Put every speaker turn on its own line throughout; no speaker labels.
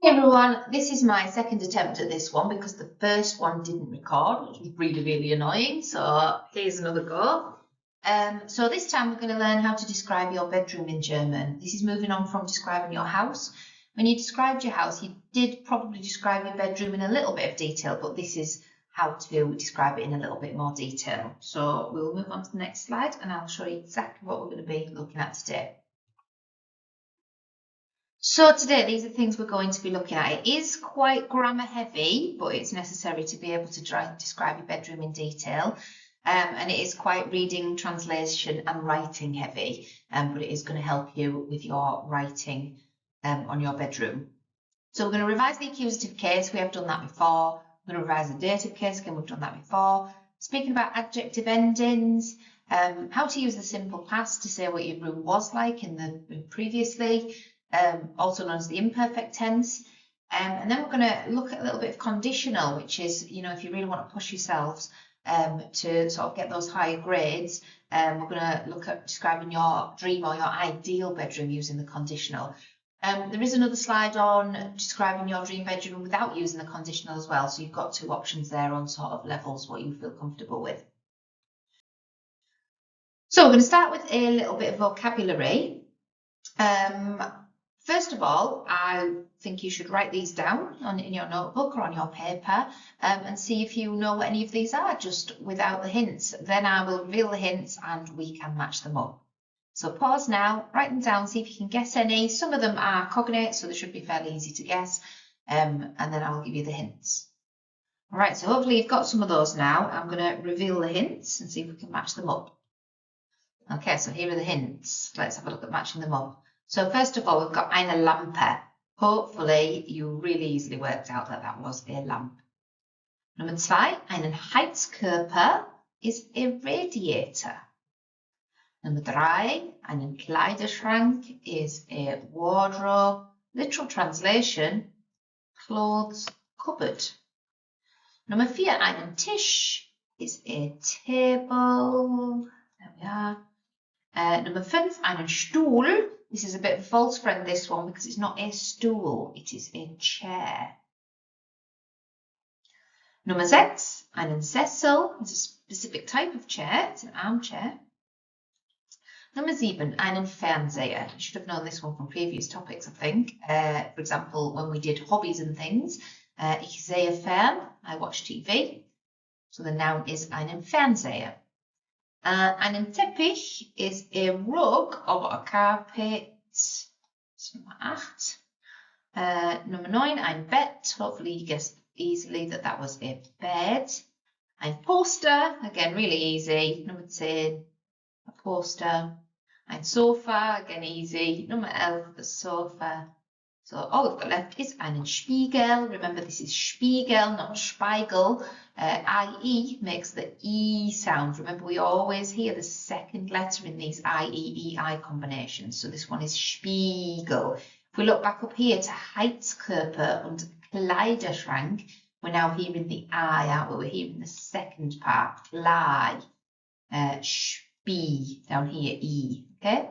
Hey everyone, this is my second attempt at this one because the first one didn't record, which was really annoying. So here's another go. So this time we're going to learn how to describe your bedroom in German. This is moving on from describing your house. When you described your house, you did probably describe your bedroom in a little bit of detail, but this is how to describe it in a little bit more detail. So we'll move on to the next slide and I'll show you exactly what we're going to be looking at today. So today, these are things we're going to be looking at. It is quite grammar heavy, but it's necessary to be able to describe your bedroom in detail. And it is quite reading, translation and writing heavy, but it is going to help you with your writing on your bedroom. So we're going to revise the accusative case. We have done that before. We're going to revise the dative case. Again, we've done that before. Speaking about adjective endings, how to use the simple past to say what your room was like previously. Also known as the imperfect tense. And then we're going to look at a little bit of conditional, which is, if you really want to push yourselves to sort of get those higher grades, we're going to look at describing your dream or your ideal bedroom using the conditional. There is another slide on describing your dream bedroom without using the conditional as well. So you've got two options there on sort of levels, what you feel comfortable with. So we're going to start with a little bit of vocabulary. First of all, I think you should write these down in your notebook or on your paper and see if you know what any of these are, just without the hints. Then I will reveal the hints and we can match them up. So pause now, write them down, see if you can guess any. Some of them are cognate, so they should be fairly easy to guess, and then I will give you the hints. All right, so hopefully you've got some of those now. I'm going to reveal the hints and see if we can match them up. Okay, so here are the hints. Let's have a look at matching them up. So first of all, we've got eine Lampe. Hopefully you really easily worked out that that was a lamp. Number 2, einen Heizkörper is a radiator. Number 3, einen Kleiderschrank is a wardrobe. Literal translation, clothes cupboard. Number 4, einen Tisch is a table. There we are. Number 5, einen Stuhl. This is a bit of a false friend, this one, because it's not a stool, it is a chair. Number 6, einen Sessel. It's a specific type of chair, it's an armchair. Number 7, einen Fernseher. You should have known this one from previous topics, I think. For example, when we did hobbies and things, ich sehe fern, I watch TV. So the noun is einen Fernseher. Einen Teppich is a rug or a carpet. Number 8. Number 9, ein Bett. Hopefully you guessed easily that that was a bed. Ein Poster, again really easy. Number 10, a poster. Ein Sofa, again easy. Number 11, the sofa. So all we've got left is einen Spiegel. Remember, this is Spiegel, not Spiegel. IE makes the E sound. Remember, we always hear the second letter in these IE-EI combinations. So this one is Spiegel. If we look back up here to Heizkörper and Kleiderschrank, we're now hearing the I, aren't we? We're hearing the second part, Klei. Spie, down here, E. Okay.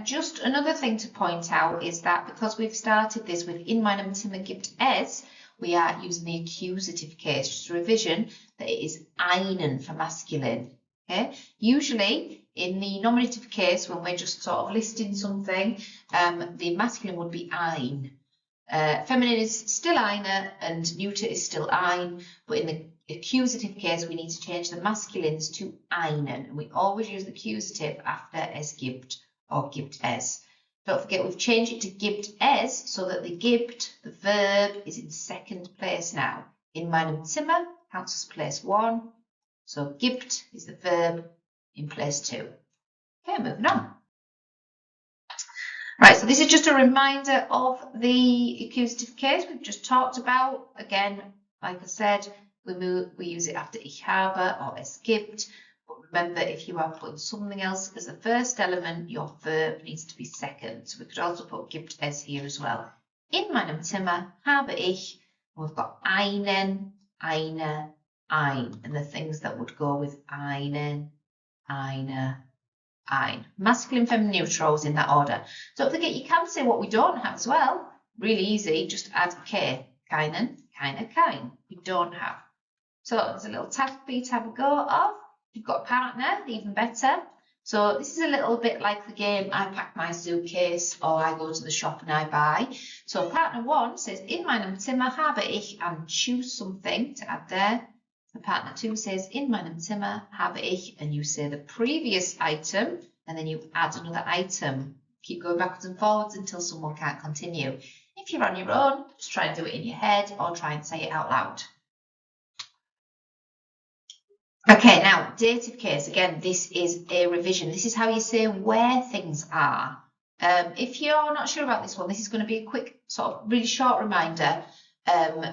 Just another thing to point out is that because we've started this with in meinem Zimmer gibt es, we are using the accusative case. Just a revision that it is einen for masculine. Okay. Usually in the nominative case, when we're just sort of listing something, the masculine would be ein. Feminine is still eine and neuter is still ein, but in the accusative case, we need to change the masculines to einen, and we always use the accusative after es gibt or gibt es. Don't forget, we've changed it to gibt es so that the gibt, the verb, is in second place now. In meinem Zimmer counts as place 1, so gibt is the verb in place 2. Okay, moving on. Right, so this is just a reminder of the accusative case we've just talked about. Again, like I said, we use it after ich habe or es gibt. But remember, if you are putting something else as the first element, your verb needs to be second. So we could also put gibt es here as well. In meinem Zimmer habe ich, we've got einen, eine, ein, and the things that would go with einen, eine, ein. Masculine, feminine, neutrals in that order. Don't forget, you can say what we don't have as well. really easy, just add K. Keinen, keine, kein. We don't have. So there's a little task for you to have a go of. If you've got a partner, even better. So this is a little bit like the game I pack my suitcase or I go to the shop and I buy. So partner 1 says, in meinem Zimmer habe ich, and choose something to add there. The partner 2 says, in meinem Zimmer habe ich, and you say the previous item, and then you add another item. Keep going backwards and forwards until someone can't continue. If you're on your own, just try and do it in your head or try and say it out loud. Okay, now dative case, again, this is a revision. This is how you say where things are. If you're not sure about this one, this is going to be a quick, sort of really short reminder.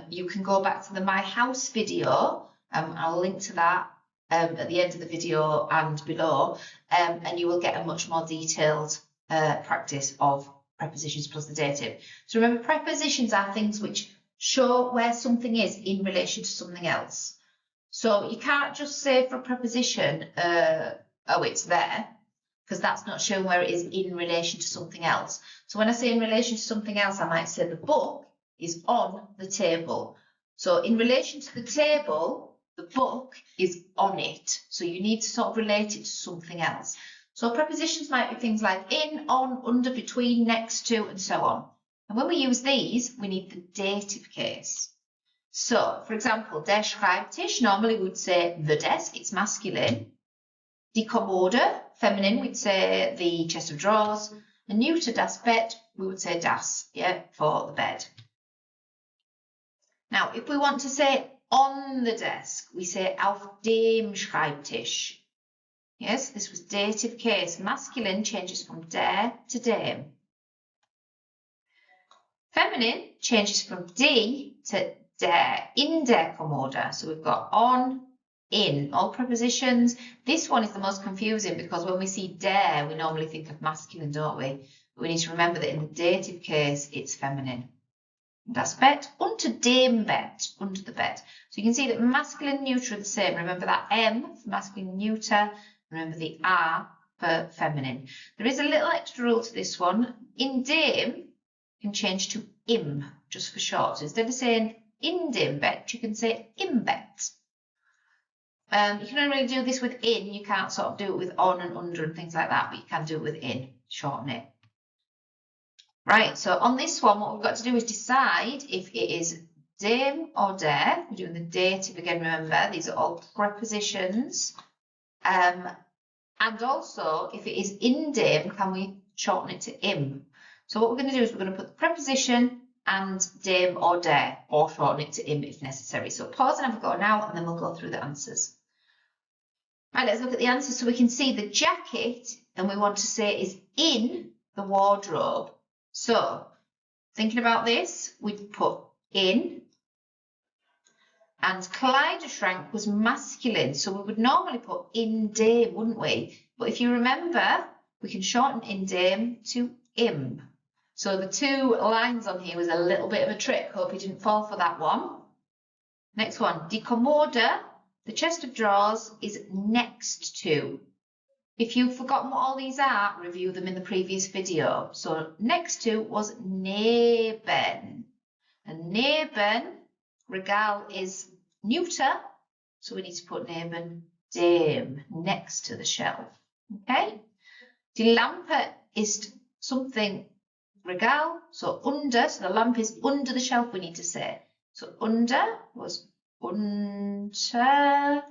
You can go back to the My House video. I'll link to that at the end of the video and below, and you will get a much more detailed practice of prepositions plus the dative. So remember, prepositions are things which show where something is in relation to something else. So you can't just say for a preposition, oh, it's there, because that's not showing where it is in relation to something else. So when I say in relation to something else, I might say the book is on the table. So in relation to the table, the book is on it. So you need to sort of relate it to something else. So prepositions might be things like in, on, under, between, next to, and so on. And when we use these, we need the dative case. So, for example, der Schreibtisch, normally we would say the desk, it's masculine. Die Kommode, feminine, we'd say the chest of drawers. And neuter, das Bett, we would say das, yeah, for the bed. Now, if we want to say on the desk, we say auf dem Schreibtisch. Yes, this was dative case. Masculine changes from der to dem. Feminine changes from die to der, in der Kommode. So we've got on, in, all prepositions. This one is the most confusing because when we see der, we normally think of masculine, don't we? But we need to remember that in the dative case, it's feminine. Das Bett, unter dem Bett, under the bed. So you can see that masculine and neuter are the same. Remember that M for masculine and neuter. Remember the A for feminine. There is a little extra rule to this one. In dem can change to im, just for short. So instead of saying in dem Bett, you can say im Bett. You can only really do this with in. You can't sort of do it with on and under and things like that, but you can do it with in, shorten it. Right, so on this one, what we've got to do is decide if it is dem or der. We're doing the dative again, remember, these are all prepositions. And also, if it is in dem, can we shorten it to im? So what we're going to do is we're going to put the preposition and dem or der, or shorten it to im if necessary. So pause and have a go now, and then we'll go through the answers. Right, let's look at the answers. So we can see the jacket, and we want to say is in the wardrobe. So thinking about this, we'd put in, and Kleiderschrank was masculine, so we would normally put in dem, wouldn't we? But if you remember, we can shorten in dem to im. So the two lines on here was a little bit of a trick. Hope you didn't fall for that one. Next one, die Kommode, the chest of drawers, is next to. If you've forgotten what all these are, review them in the previous video. So next to was neben. And neben, Regal is neuter, so we need to put neben dem, next to the shelf. Okay? Die Lampe ist something Regal, so under, so the lamp is under the shelf, we need to say. So under was unter.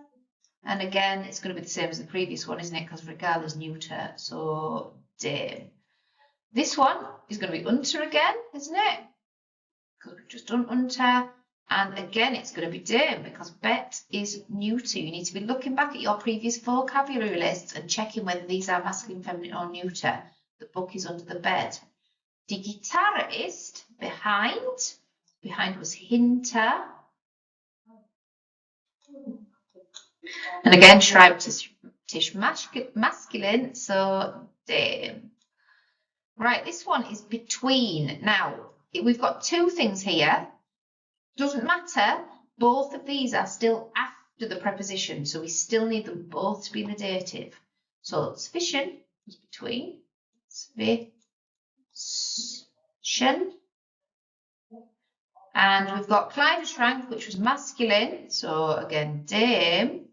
And again, it's going to be the same as the previous one, isn't it? Because Regal is neuter, so dem. This one is going to be unter again, isn't it? Because we've just done unter. And again, it's going to be dem because bet is neuter. You need to be looking back at your previous vocabulary lists and checking whether these are masculine, feminine, or neuter. The book is under the bed. Die Gitarre ist behind. Behind was hinter. And again, Schreibtisch masculine, so dem. Right, this one is between. Now, we've got two things here. Doesn't matter, both of these are still after the preposition, so we still need them both to be in the dative. So zwischen is between, zwischen, And we've got Kleiderschrank, which was masculine. So again, dem.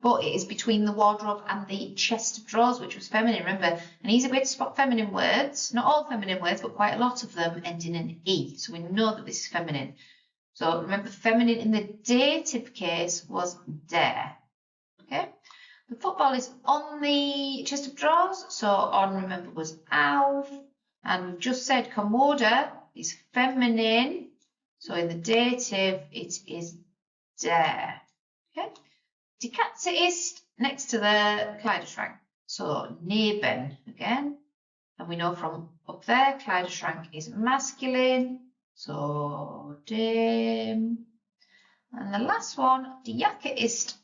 But it is between the wardrobe and the chest of drawers, which was feminine. Remember, an easy way to spot feminine words, not all feminine words, but quite a lot of them end in an E. So we know that this is feminine. So remember, feminine in the dative case was der. Okay. The football is on the chest of drawers. So on, remember, was auf. And we've just said Kommode is feminine. So in the dative, it is der. Okay. Die Katze ist next to the Kleiderschrank. So neben again. And we know from up there, Kleiderschrank is masculine. So dem. And the last one, die Jacke ist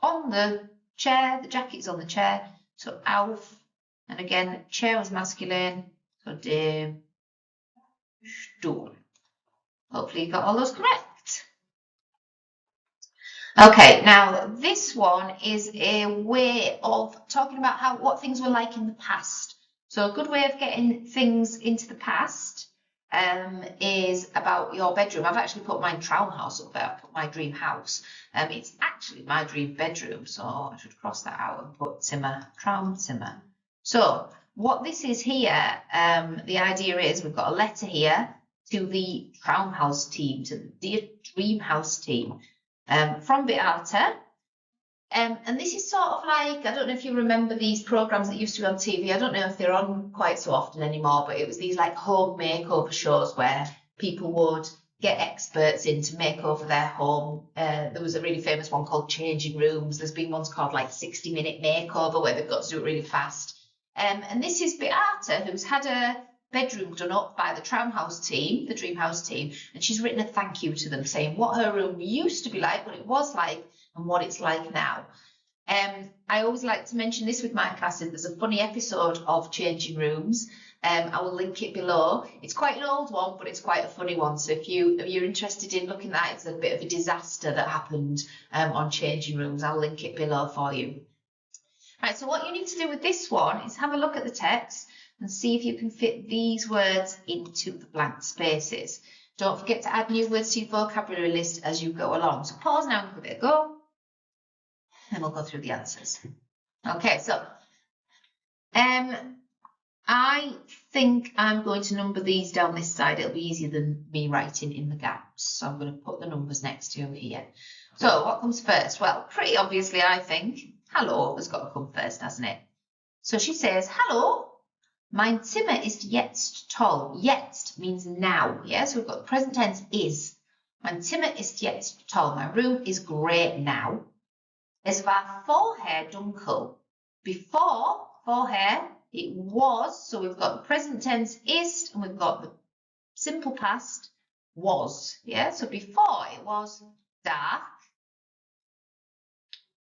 on the chair. The jacket is on the chair. So auf. And again, chair was masculine. So dem Stuhl. Hopefully you got all those correct. Okay, now this one is a way of talking about what things were like in the past. So a good way of getting things into the past is about your bedroom. I've actually put my Traumhaus up there. I put my dream house. It's actually my dream bedroom, so I should cross that out and put Zimmer, Traumzimmer. So what this is here, the idea is we've got a letter here to the Traumhaus team, to the Dear Dream House team. From Beate, and this is sort of like, I don't know if you remember these programs that used to be on TV. I don't know if they're on quite so often anymore, but it was these like home makeover shows where people would get experts in to make over their home. There was a really famous one called Changing Rooms. There's been ones called like 60-minute makeover where they've got to do it really fast. And this is Beate, who's had a bedroom done up by the Traumhaus team, the Dream House team, and she's written a thank you to them saying what her room used to be like, what it was like, and what it's like now. I always like to mention this with my classes. There's a funny episode of Changing Rooms. I will link it below. It's quite an old one, but it's quite a funny one. So if you're interested in looking at that, it's a bit of a disaster that happened on Changing Rooms. I'll link it below for you. Right, so what you need to do with this one is have a look at the text and see if you can fit these words into the blank spaces. Don't forget to add new words to your vocabulary list as you go along. So pause now and give it a go, and we'll go through the answers. Okay, so I think I'm going to number these down this side. It'll be easier than me writing in the gaps. So I'm going to put the numbers next to over here. So what comes first? Well, pretty obviously, I think, hello has got to come first, hasn't it? So she says, hello. Mein Zimmer ist jetzt toll. Jetzt means now. Yeah, so we've got the present tense is. Mein Zimmer ist jetzt toll. My room is great now. Es war vorher dunkel. Before, vorher, it was. So we've got the present tense ist and we've got the simple past was. Yeah, so before it was dark.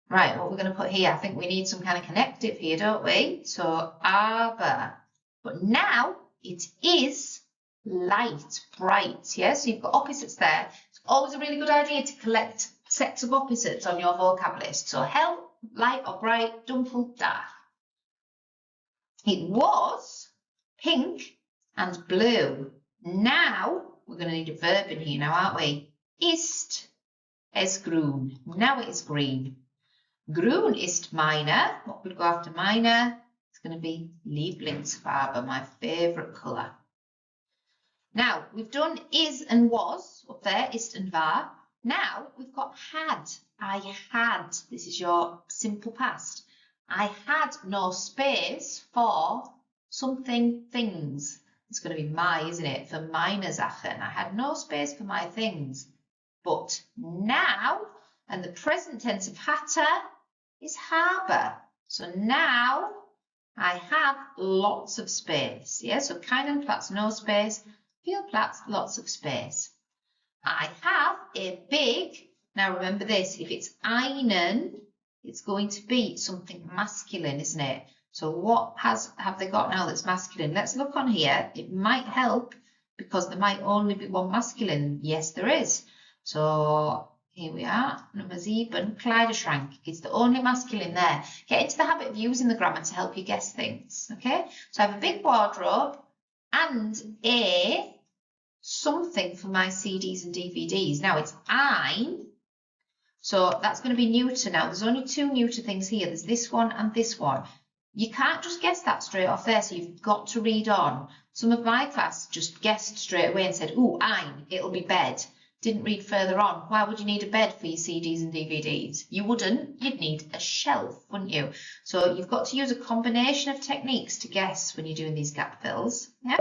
Right, what we're going to put here? I think we need some kind of connective here, don't we? So aber. But now it is light, bright. Yeah, so you've got opposites there. It's always a really good idea to collect sets of opposites on your vocab list. So hell, light or bright, dunkel, dark. It was pink and blue. Now we're going to need a verb in here now, aren't we? Ist es grün. Now it is green. Grün ist meine. What would go after meine? It's going to be Lieblingsfarbe, my favourite colour. Now, we've done is and was up there, ist and war. Now, we've got had. I had. This is your simple past. I had no space for something, things. It's going to be my, isn't it? For meine Sachen. I had no space for my things. But now, and the present tense of hatte is habe. So now, I have lots of space. Yeah, so keinen Platz, no space. Viel Platz, lots of space. I have a big, now remember this, if it's einen, it's going to be something masculine, isn't it? So what have they got now that's masculine? Let's look on here. It might help because there might only be one masculine. Yes, there is. So here we are, number 7, Kleiderschrank. It's the only masculine there. Get into the habit of using the grammar to help you guess things, okay? So I have a big wardrobe and a something for my CDs and DVDs. Now it's ein, so that's going to be neuter now. There's only two neuter things here. There's this one and this one. You can't just guess that straight off there, so you've got to read on. Some of my class just guessed straight away and said, ooh, ein, it'll be bed. Didn't read further on. Why would you need a bed for your CDs and DVDs? You wouldn't. You'd need a shelf, wouldn't you? So you've got to use a combination of techniques to guess when you're doing these gap fills. Yeah.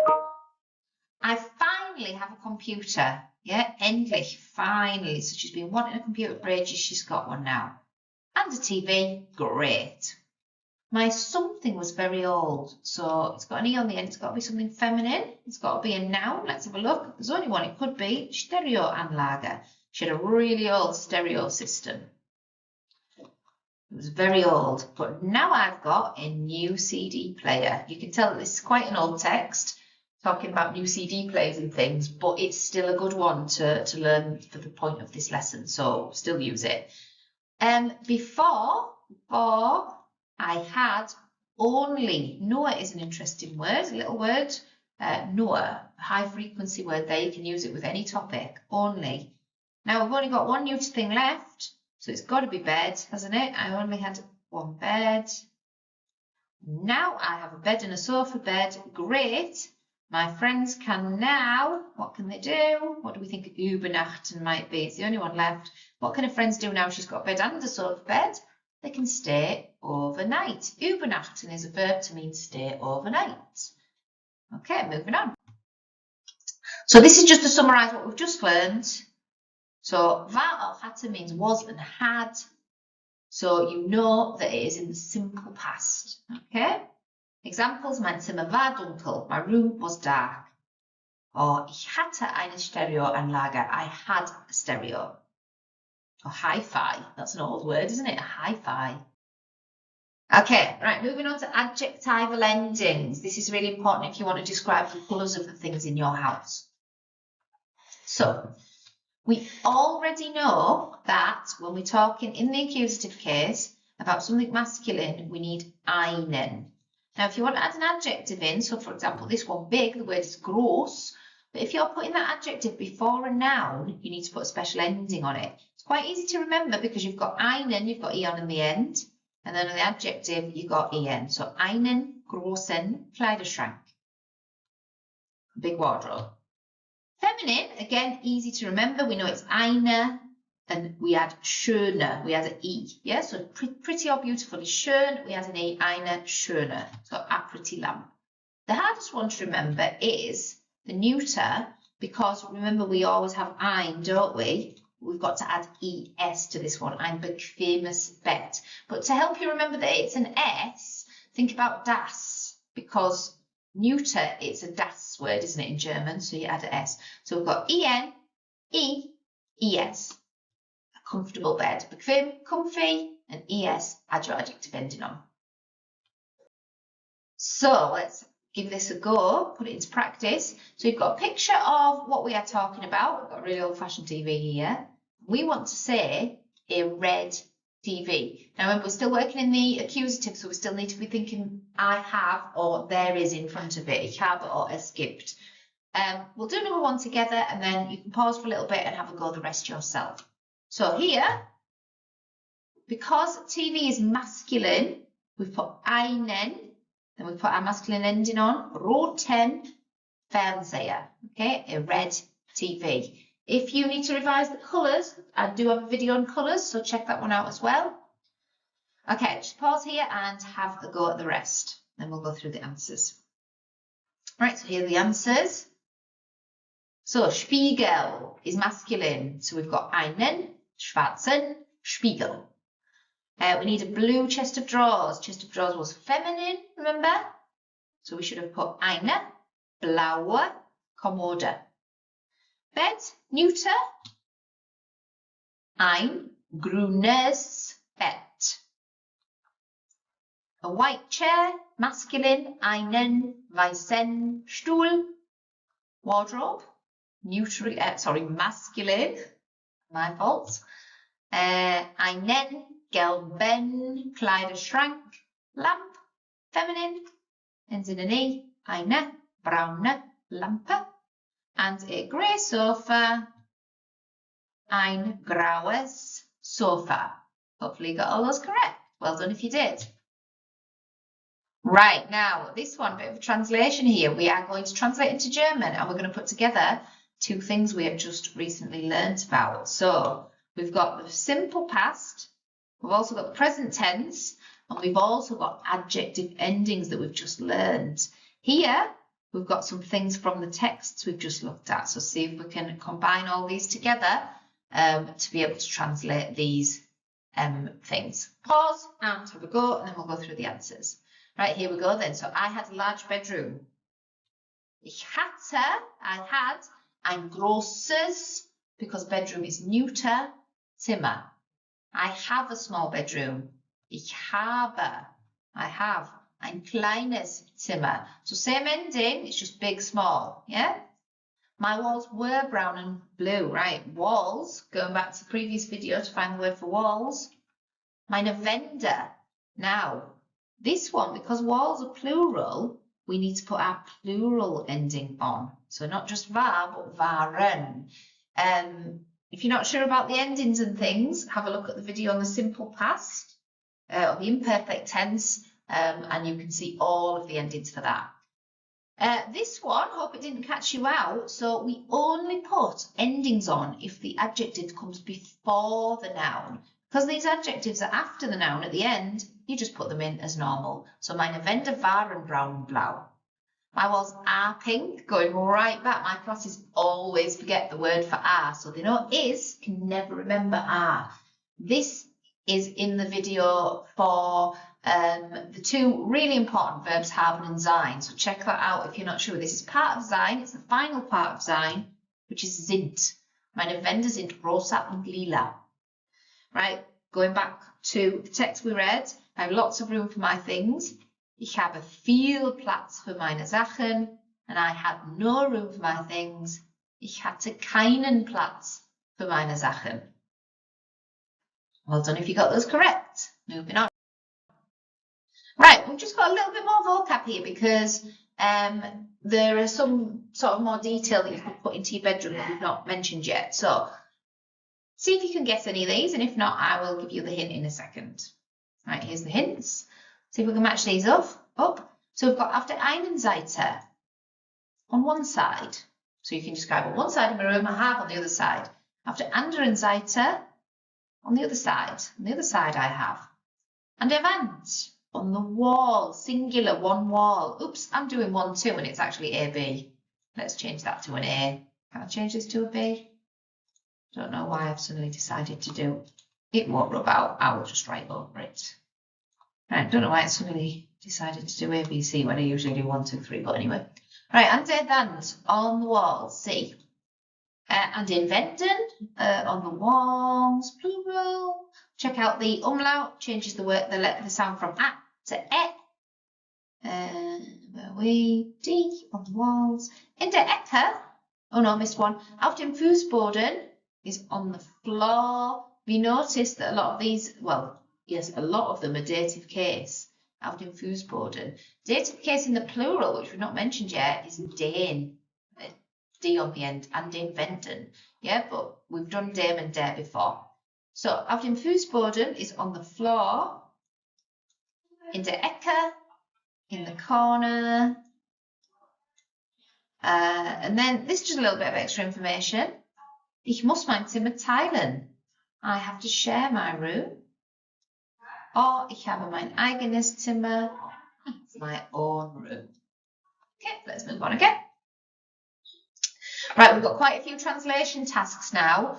I finally have a computer. Yeah, endlich, finally. So she's been wanting a computer for ages. She's got one now. And a TV. Great. My something was very old, so it's got an E on the end. It's got to be something feminine. It's got to be a noun. Let's have a look. There's only one. It could be Stereoanlage. She had a really old stereo system. It was very old, but now I've got a new CD player. You can tell that this is quite an old text, talking about new CD players and things, but it's still a good one to learn for the point of this lesson, so still use it. Before I had only. Noah is an interesting word, a little word. Noah, a high frequency word there. You can use it with any topic, only. Now we've only got one neuter thing left, so it's got to be bed, hasn't it? I only had one bed. Now I have a bed and a sofa bed. Great. My friends can now, what can they do? What do we think übernachten might be? It's the only one left. What can her friends do now she's got a bed and a sofa bed? They can stay overnight. Übernachten is a verb to mean stay overnight. Okay, moving on. So this is just to summarise what we've just learned. So war or hatte means was and had. So you know that it is in the simple past. Okay. Examples: Mein Zimmer war dunkel. My room was dark. Or ich hatte eine Stereoanlage. I had a stereo. Or hi-fi. That's an old word, isn't it? A hi-fi. Okay, right, moving on to adjectival endings. This is really important if you want to describe the colours of the things in your house. So, we already know that when we're talking in the accusative case about something masculine, we need einen. Now, if you want to add an adjective in, so for example, this one big, the word is gross, but if you're putting that adjective before a noun, you need to put a special ending on it. It's quite easy to remember because you've got einen, you've got en in the end, and then on the adjective, you've got en. So einen großen Kleiderschrank. Big wardrobe. Feminine, again, easy to remember. We know it's eine, and we add schöne. We add an e. Yeah, so pretty or beautiful is schön. We add an e, eine schöne. So a pretty lamp. The hardest one to remember is the neuter, because remember we always have ein, don't we? We've got to add es to this one. Ein bequemes Bett. But to help you remember that it's an s, think about das, because neuter, it's a das word, isn't it, in German? So you add an s. So we've got en, es. A comfortable bed. Bequem, comfy, and es, add your adjective ending on. So let's give this a go, put it into practice. So you've got a picture of what we are talking about. We've got a really old-fashioned TV here. We want to say a red TV. Now remember, we're still working in the accusative, so we still need to be thinking I have or there is in front of it. Ich habe or es gibt. We'll do number one together, and then you can pause for a little bit and have a go the rest yourself. So here, because TV is masculine, we've put einen, then we put our masculine ending on, roten Fernseher, okay, a red TV. If you need to revise the colours, I do have a video on colours, so check that one out as well. Okay, just pause here and have a go at the rest. Then we'll go through the answers. Right, so here are the answers. So, Spiegel is masculine, so we've got einen schwarzen Spiegel. We need a blue chest of drawers. Chest of drawers was feminine, remember? So we should have put eine blaue Kommode. Bed, neuter. Ein grünes Bett. A white chair, masculine, einen weißen Stuhl. Wardrobe, masculine, my fault. Einen gelben Kleiderschrank. Lamp, feminine, ends in an E. Eine braune Lampe. and a grey sofa, ein graues Sofa. Hopefully you got all those correct. Well done if you did. Right, now this one, bit of a translation here. We are going to translate into German and we're going to put together two things we have just recently learnt about. So we've got the simple past, we've also got the present tense, and we've also got adjective endings that we've just learned. Here, we've got some things from the texts we've just looked at. So see if we can combine all these together to be able to translate these things. Pause and have a go, and then we'll go through the answers. Right, here we go then. So I had a large bedroom. Ich hatte, I had, ein großes, because bedroom is neuter, Zimmer. I have a small bedroom. Ich habe, I have, ein kleines Zimmer. So same ending, it's just big, small, yeah? My walls were brown and blue, right? Walls, going back to the previous video to find the word for walls. Meine Wände. Now, this one, because walls are plural, we need to put our plural ending on. So not just war, but waren. If you're not sure about the endings and things, have a look at the video on the simple past, or the imperfect tense, and you can see all of the endings for that. This one, hope it didn't catch you out, so we only put endings on if the adjective comes before the noun. Because these adjectives are after the noun at the end, you just put them in as normal. So meine Wände waren braun und blau. My walls are pink, going right back. My classes always forget the word for are, so they know is, can never remember are. This is in the video for the two really important verbs, haben and sein. So check that out if you're not sure. This is part of sein, it's the final part of sein, which is sind. Meine Wände sind rosa und lila. Right, going back to the text we read, I have lots of room for my things. Ich habe viel Platz für meine Sachen. And I had no room for my things. Ich hatte keinen Platz für meine Sachen. Well done if you got those correct. Moving on. Right, we've just got a little bit more vocab here because there are some sort of more detail that you can put into your bedroom that we've not mentioned yet. So see if you can guess any of these, and if not, I will give you the hint in a second. Right, here's the hints. See if we can match these up. So we've got auf der einen Seite, on one side. So you can describe on one side of my room, I have on the other side. Auf der anderen Seite, on the other side. On the other side I have. An der Wand, on the wall, singular, one wall. Oops, I'm doing 1, 2, and it's actually AB. Let's change that to an A. Can I change this to a B? Don't know why I've suddenly decided to do it. Won't rub out. I will just write over it. Right, don't know why I suddenly decided to do A, B, C when I usually do 1, 2, 3, but anyway. Right, an der Wand, on the wall, C. An den Wänden, on the walls, plural. Check out the umlaut, changes the sound from a to e. Where we D on the walls. In der Ecke, oh no, I missed one. Auf dem Fußboden is on the floor. We notice that a lot of these, well, yes, a lot of them are dative case. Auf dem Fußboden. Dative case in the plural, which we've not mentioned yet, is den. D on the end, and den Wänden. Yeah, but we've done dem and der before. So, auf dem Fußboden is on the floor. In der Ecke, in the corner. And then this is just a little bit of extra information. Ich muss mein Zimmer teilen. I have to share my room. Or ich habe mein eigenes Zimmer. It's my own room. Okay, let's move on again. Right, we've got quite a few translation tasks now.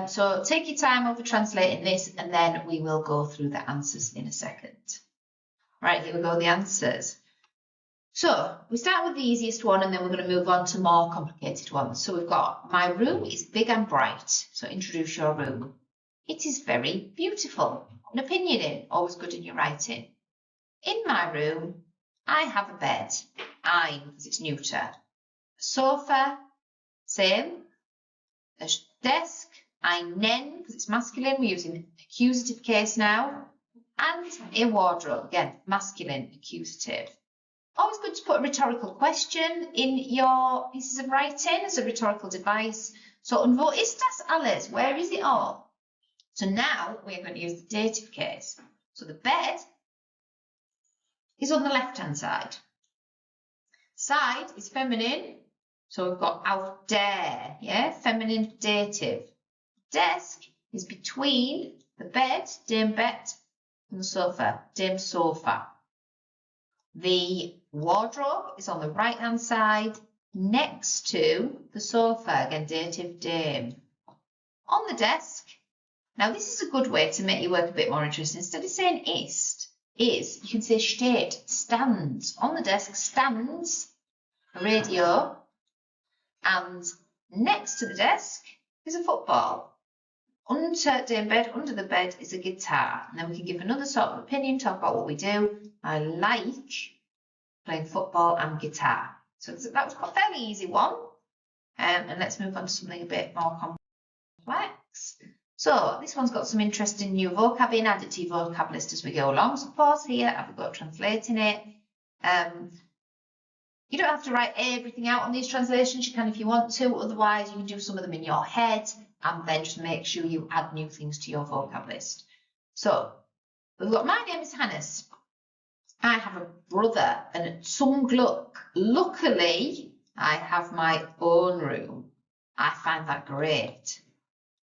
So take your time over translating this and then we will go through the answers in a second. Right, here we go, the answers. So we start with the easiest one and then we're going to move on to more complicated ones. So we've got, my room is big and bright. So introduce your room. It is very beautiful. An opinion in, always good in your writing. In my room, I have a bed. Ein, because it's neuter. A sofa, same. A desk, einen, because it's masculine. We're using accusative case now. And a wardrobe, again, masculine, accusative. Always good to put a rhetorical question in your pieces of writing as a rhetorical device. So, und wo ist das alles? Where is it all? So now we're going to use the dative case. So the bed is on the left-hand side. Side is feminine. So we've got auf der, yeah, feminine dative. Desk is between the bed, dem Bett, and the sofa, dem Sofa. The wardrobe is on the right-hand side next to the sofa, again, dative dem. On the desk, now this is a good way to make your work a bit more interesting. Instead of saying ist, you can say steht, stands. On the desk stands a radio, and next to the desk is a football. Unter dem Bett, under the bed, is a guitar. And then we can give another sort of opinion, talk about what we do. I like playing football and guitar. So that was a fairly easy one. And let's move on to something a bit more complex. So this one's got some interesting new vocab in, adjective vocab list as we go along. So pause here, have a go at translating it. You don't have to write everything out on these translations. You can if you want to. Otherwise, you can do some of them in your head and then just make sure you add new things to your vocab list. So we've got, my name is Hannes. I have a brother and some luck. Luckily, I have my own room. I find that great.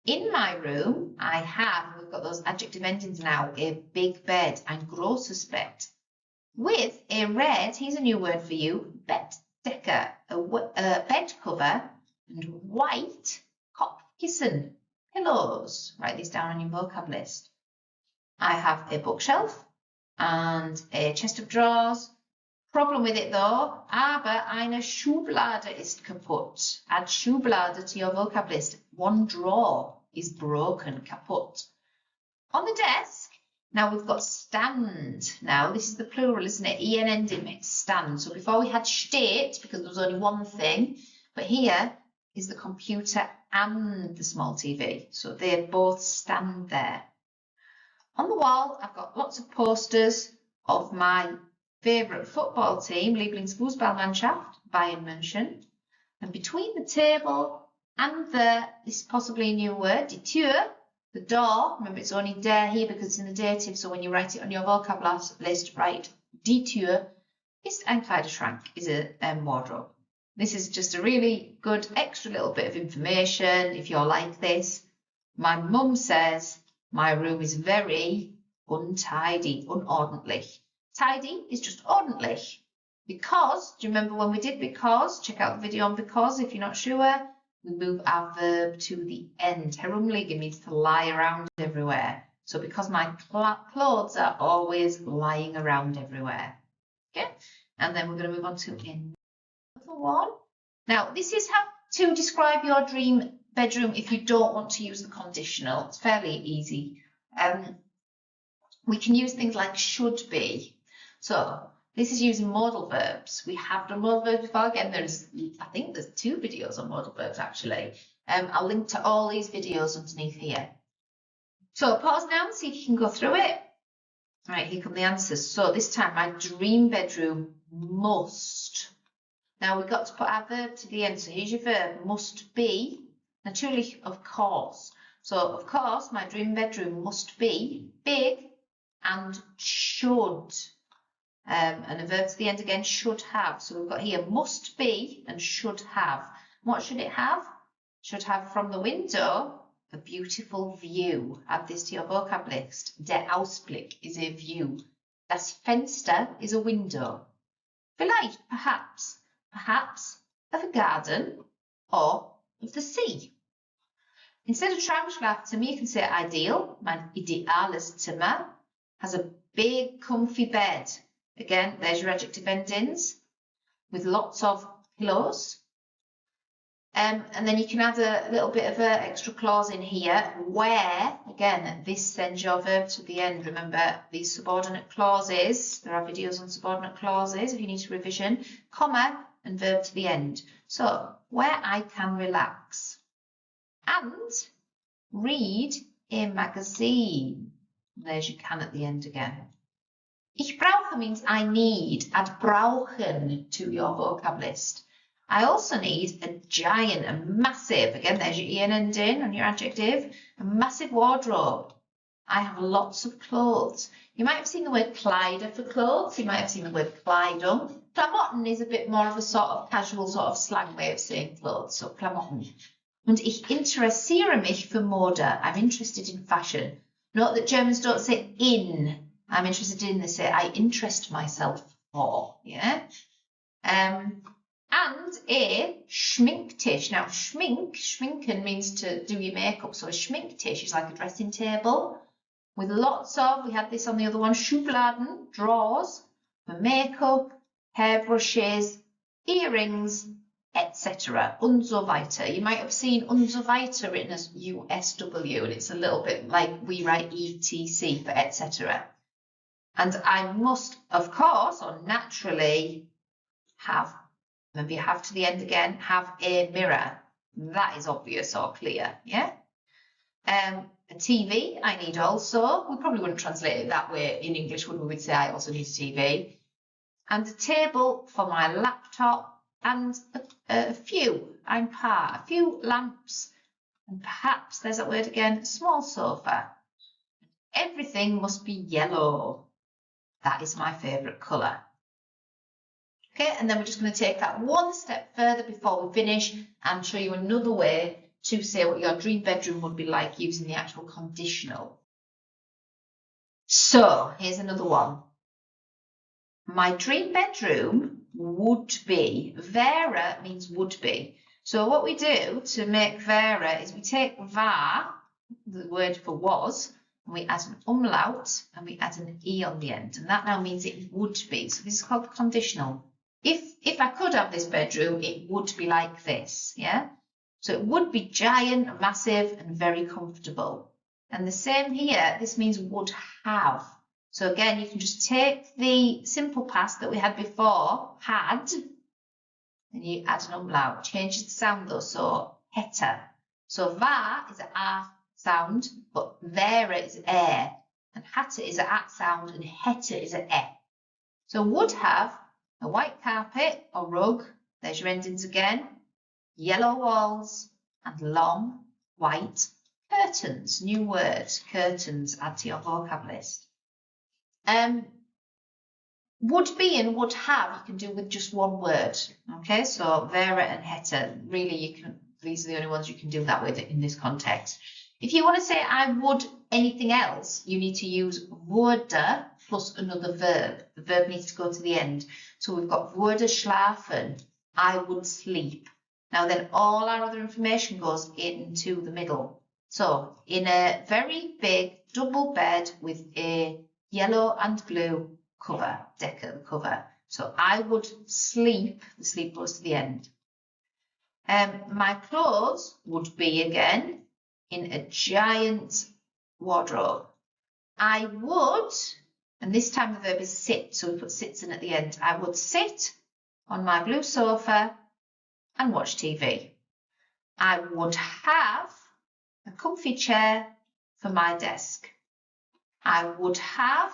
In my room, I have, we've got those adjective endings now, a big bed, ein großes Bett. With a red, here's a new word for you, Bettdecke, a bed cover, and white Kopfkissen, pillows. Write these down on your vocab list. I have a bookshelf and a chest of drawers. Problem with it though, aber eine Schublade ist kaputt. Add Schublade to your vocab list. One drawer is broken, kaputt. On the desk, now we've got stand. Now this is the plural, isn't it? En ending makes stand. So before we had steht, because there was only one thing, but here is the computer and the small TV. So they both stand there. On the wall, I've got lots of posters of my favourite football team, Lieblingsfußballmannschaft, Bayern München. And between the table and this is possibly a new word, die Tür, the door, remember it's only der here because it's in the dative, so when you write it on your vocab list, write die Tür ist ein Kleiderschrank, is a wardrobe. This is just a really good extra little bit of information if you're like this. My mum says my room is very untidy, unordentlich. Tidy is just ordentlich. Because, do you remember when we did because? Check out the video on because if you're not sure. We move our verb to the end. Herumliegen means to lie around everywhere. So because my clothes are always lying around everywhere. Okay? And then we're going to move on to another one. Now, this is how to describe your dream bedroom if you don't want to use the conditional. It's fairly easy. We can use things like should be. So this is using modal verbs. We have done modal verbs before. Again, I think there's 2 videos on modal verbs actually. I'll link to all these videos underneath here. So pause now and see if you can go through it. All right, here come the answers. So this time, my dream bedroom must. Now we've got to put our verb to the end. So here's your verb, must be. Naturally, of course. So of course, my dream bedroom must be big and should. And a verb to the end again, should have. So we've got here must be and should have. What should it have? Should have from the window a beautiful view. Add this to your vocab list. Der Ausblick is a view. Das Fenster is a window. Vielleicht, perhaps. Perhaps of a garden or of the sea. Instead of Traumschlafzimmer, you can say ideal. Mein ideales Zimmer has a big comfy bed. Again, there's your adjective endings with lots of pillows. And then you can add a little bit of an extra clause in here where, again, this sends your verb to the end. Remember, these subordinate clauses, there are videos on subordinate clauses if you need to revision, comma and verb to the end. So, where I can relax and read a magazine. There's your can at the end again. Ich brauche means I need. Add brauchen to your vocab list. I also need a giant, a massive, again, there's your en ending on your adjective, a massive wardrobe. I have lots of clothes. You might have seen the word kleider for clothes. You might have seen the word Kleidung. Klamotten is a bit more of a sort of casual sort of slang way of saying clothes, so Klamotten. Und ich interessiere mich für Mode. I'm interested in fashion. Note that Germans don't say in. I'm interested in, they say I interest myself for, yeah? And a Schminktisch. Now, schminken means to do your makeup. So a Schminktisch is like a dressing table with lots of, we had this on the other one, Schubladen, drawers for makeup, hairbrushes, earrings, etc. Und so weiter. You might have seen und so weiter written as USW, and it's a little bit like we write ETC for etc. And I must, of course, or naturally, have, maybe have to the end again, have a mirror. That is obvious or clear, yeah? A TV, I need also. We probably wouldn't translate it that way in English, would we? We'd say I also need a TV. And a table for my laptop, and a few lamps, and perhaps, there's that word again, a small sofa. Everything must be yellow. That is my favourite colour. Okay, and then we're just going to take that one step further before we finish and show you another way to say what your dream bedroom would be like using the actual conditional. So, here's another one. My dream bedroom would be. Wäre means would be. So what we do to make wäre is we take war, the word for was, and we add an umlaut and we add an e on the end, and that now means it would be. So this is called conditional. If I could have this bedroom, it would be like this, yeah? So it would be giant, massive, and very comfortable. And the same here, this means would have. So again, you can just take the simple past that we had before, had, and you add an umlaut. Changes the sound though, so hätte. So war is an a sound, but wäre is air, and hatte is an at sound, and hätte is an e. So would have a white carpet or rug, there's your endings again, yellow walls, and long white curtains. New word, curtains, add to your vocab list. Would be and would have you can do with just one word. Okay, so wäre and hätte, really these are the only ones you can do that with in this context. If you want to say I would anything else, you need to use würde plus another verb. The verb needs to go to the end. So we've got würde schlafen, I would sleep. Now then all our other information goes into the middle. So in a very big double bed with a yellow and blue cover, Decca cover. So I would sleep, the sleep goes to the end. My clothes would be again in a giant wardrobe. I would, and this time the verb is sit, so we put sits in at the end. I would sit on my blue sofa and watch TV. I would have a comfy chair for my desk. I would have,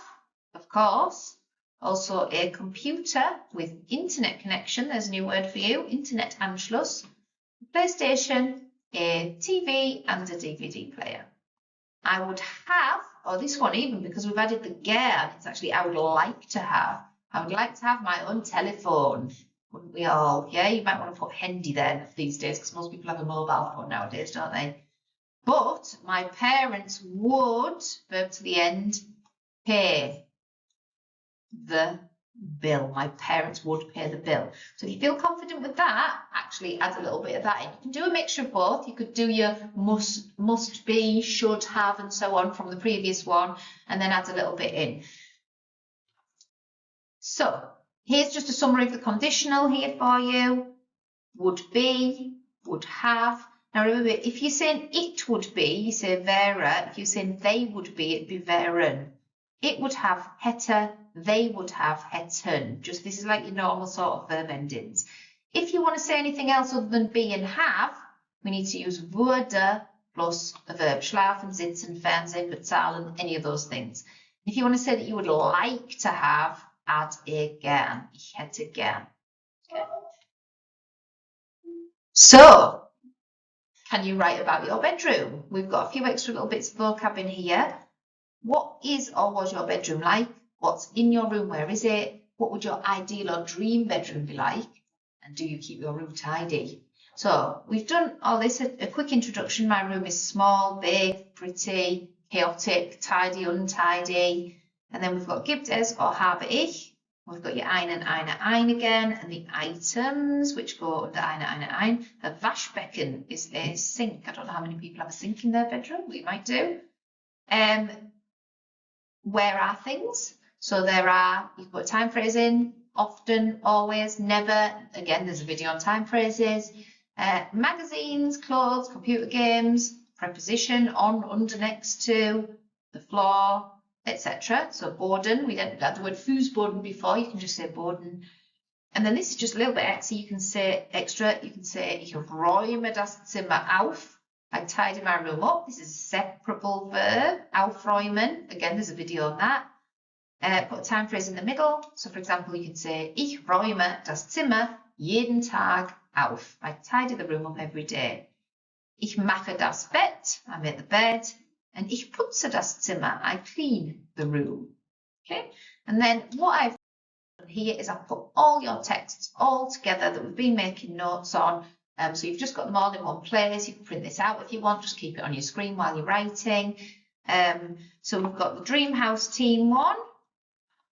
of course, also a computer with internet connection. There's a new word for you, Internet Anschluss, PlayStation, a TV and a DVD player. I would have, or this one even because we've added the gern, it's actually I would like to have. I would like to have my own telephone. Wouldn't we all? Yeah, you might want to put handy then these days because most people have a mobile phone nowadays, don't they? But my parents would, verb to the end, pay the bill. My parents would pay the bill. So if you feel confident with that, actually add a little bit of that in. You can do a mixture of both. You could do your must be, should have, and so on from the previous one, and then add a little bit in. So here's just a summary of the conditional here for you. Would be, would have. Now remember, if you're saying it would be, you say wäre. If you're saying they would be, it'd be wären. It would have hätte, they would have hätten. Just this is like your normal sort of verb endings. If you want to say anything else other than be and have, we need to use würde plus a verb. Schlafen, sitzen, Fernsehen, bezahlen, any of those things. If you want to say that you would like to have, add gern. Ich hätte gern. Okay. So, can you write about your bedroom? We've got a few extra little bits of vocab in here. What is or was your bedroom like? What's in your room? Where is it? What would your ideal or dream bedroom be like? And do you keep your room tidy? So we've done all this, a quick introduction. My room is small, big, pretty, chaotic, tidy, untidy. And then we've got gibt es or habe ich. We've got your eine again, and the items which go under eine. A Waschbecken is a sink. I don't know how many people have a sink in their bedroom. We might do. Where are things? So there are, you can put time phrase in, often, always, never. Again, there's a video on time phrases. Magazines, clothes, computer games, preposition, on, under, next to, the floor, etc. So Boden, we didn't have the word Fußboden before, you can just say Boden. And then this is just a little bit extra, you can say ich räume das Zimmer auf. I tidy my room up. This is a separable verb, aufräumen. Again, there's a video on that. Put a time phrase in the middle. So for example, you can say, ich räume das Zimmer jeden Tag auf. I tidy the room up every day. Ich mache das Bett. I make the bed. And ich putze das Zimmer. I clean the room. Okay. And then what I've done here is I've put all your texts all together that we've been making notes on. So you've just got them all in one place. You can print this out if you want. Just keep it on your screen while you're writing. So we've got the Dream House Team one.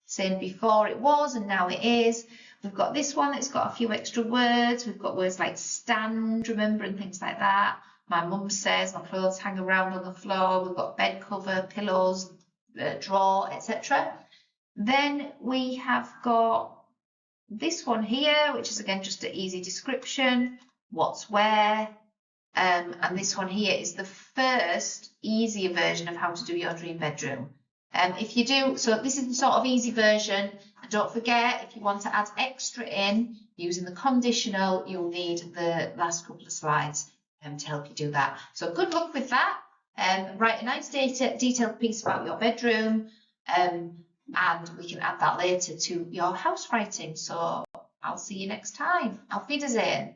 Saying before it was and now it is. We've got this one that's got a few extra words. We've got words like stand, remember, and things like that. My mum says my clothes hang around on the floor. We've got bed cover, pillows, drawer, etc. Then we have got this one here, which is again just an easy description. What's where. And this one here is the first easier version of how to do your dream bedroom. If you do, so this is the sort of easy version. And don't forget, if you want to add extra in using the conditional, you'll need the last couple of slides to help you do that. So good luck with that. Write a nice detailed piece about your bedroom, and we can add that later to your house writing. So I'll see you next time. Auf Wiedersehen.